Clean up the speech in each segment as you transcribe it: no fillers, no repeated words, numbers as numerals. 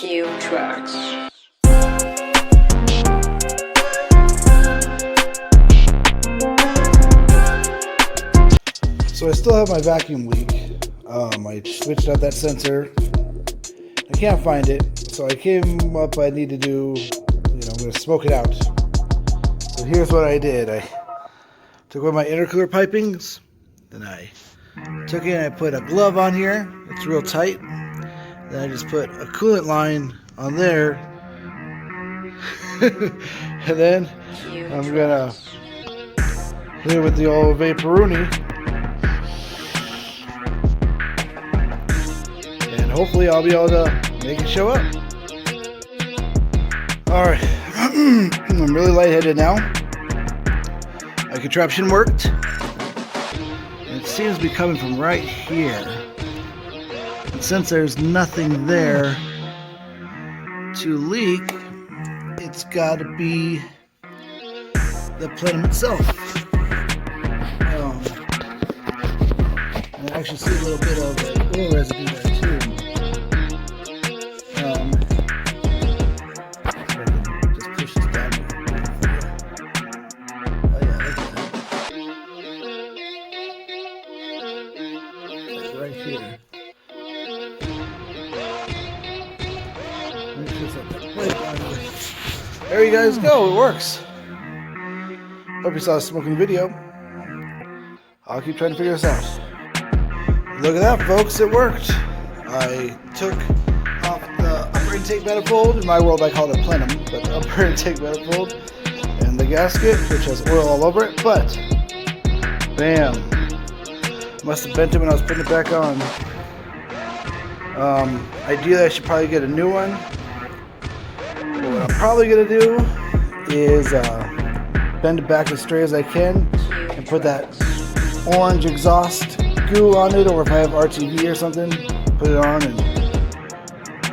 Q Tracks. So I still have my vacuum leak. I switched out that sensor. I can't find it, so I came up. I need to do, I'm going to smoke it out. So here's what I did. I took away my intercooler pipings. Then I took it and I put a glove on here. It's real tight. Then I just put a coolant line on there. And then I'm going to hit it with the old vaporuni. And hopefully I'll be able to make it show up. Alright. I'm really lightheaded now. My contraption worked. It seems to be coming from right here. And since there's nothing there to leak, it's got to be the plenum itself. I actually see a little bit of oil residue there too. Just push this down. Oh yeah, look at that. Right here. There you guys go, it works. Hope you saw the smoking video. I'll keep trying to figure this out. Look at that, folks, it worked. I took off the upper intake manifold. In my world I call it a plenum, but the upper intake manifold and the gasket, which has oil all over it, but bam. Must have bent it when I was putting it back on. Ideally I should probably get a new one. But what I'm probably gonna do is bend it back as straight as I can and put that orange exhaust goo on it, or if I have RTV or something, put it on and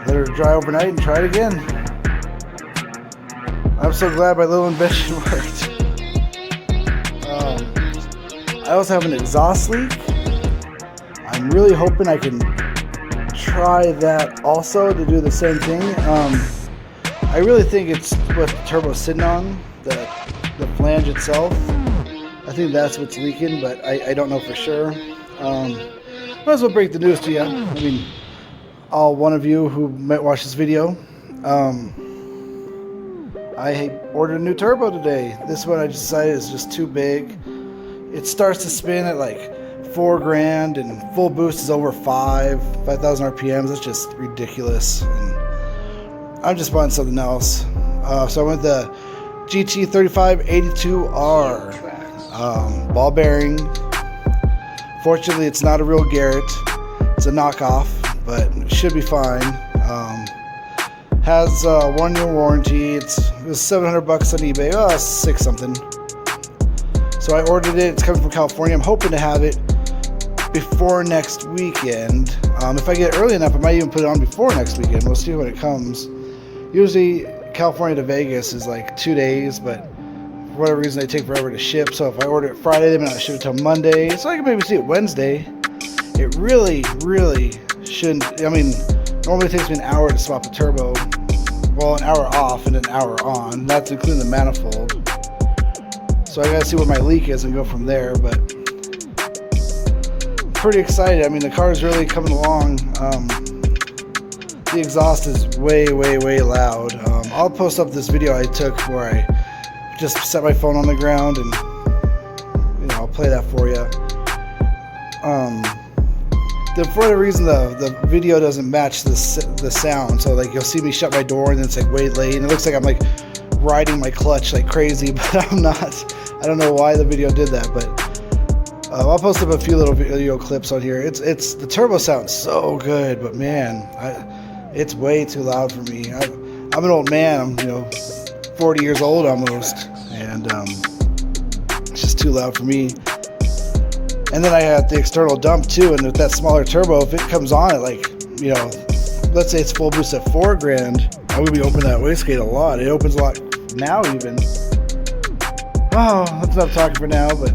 let it dry overnight and try it again. I'm so glad my little invention worked. I also have an exhaust leak. I'm really hoping I can try that also to do the same thing. I really think it's what the turbo's sitting on, the flange itself. I think that's what's leaking, but I don't know for sure. Might as well break the news to you. I mean, all one of you who might watch this video. I ordered a new turbo today. This one I decided is just too big. It starts to spin at like $4,000 and full boost is over 5,000 RPMs. That's just ridiculous. And I'm just buying something else. So I went the GT3582R ball bearing. Fortunately, it's not a real Garrett. It's a knockoff, but it should be fine. Has a 1-year warranty. It was $700 on eBay. Oh, 6 something. So I ordered it. It's coming from California. I'm hoping to have it before next weekend. If I get it early enough, I might even put it on before next weekend. We'll see when it comes. Usually, California to Vegas is like 2 days, but for whatever reason, they take forever to ship. So if I order it Friday, they may not ship it till Monday. So I can maybe see it Wednesday. It really, really shouldn't. I mean, normally it takes me an hour to swap a turbo. Well, an hour off and an hour on. That's including the manifold. So I gotta see what my leak is and go from there. But I'm pretty excited. I mean, the car is really coming along. The exhaust is way, way, way loud. I'll post up this video I took where I just set my phone on the ground and I'll play that for you. For whatever reason the video doesn't match the sound, so like you'll see me shut my door and then it's like way late and it looks like I'm like riding my clutch like crazy, but I'm not. I don't know why the video did that, but I'll post up a few little video clips on here. It's the turbo sounds so good, but man, it's way too loud for me. I'm an old man. I'm 40 years old almost, and it's just too loud for me. And then I got the external dump too, and with that smaller turbo, if it comes on at like, let's say it's full boost at $4,000, I'm gonna be opening that wastegate a lot. It opens a lot now even. Oh, that's enough talking for now, but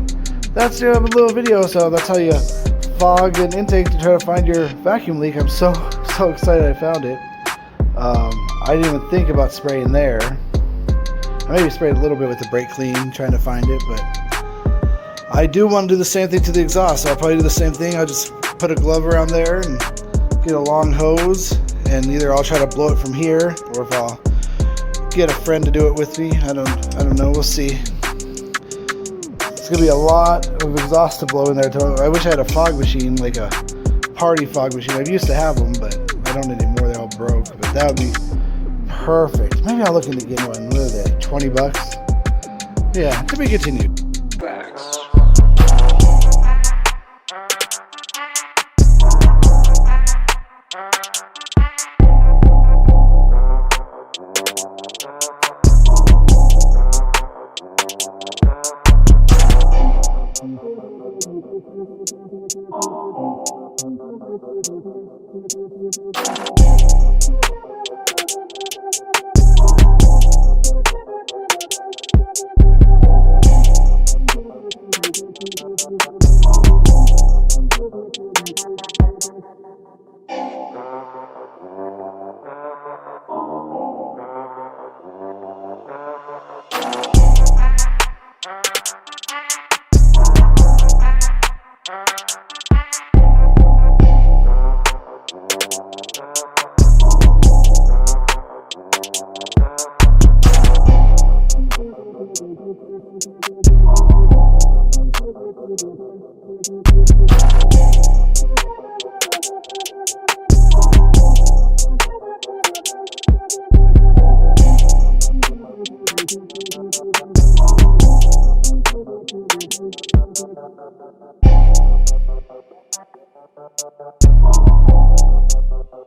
that's a little video. So that's how you fog an intake to try to find your vacuum leak. I'm so excited I found it. I didn't even think about spraying there. I maybe sprayed a little bit with the brake clean, trying to find it, but I do want to do the same thing to the exhaust. So I'll probably do the same thing. I'll just put a glove around there and get a long hose, and either I'll try to blow it from here, or if I'll get a friend to do it with me. I don't know. We'll see. It's gonna be a lot of exhaust to blow in there. I wish I had a fog machine, like a party fog machine. I used to have them, but I don't anymore. They all broke. But that would be perfect. Maybe I'll look into getting one. What are they? Like $20? Yeah. To be continued.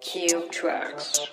Q Tracks.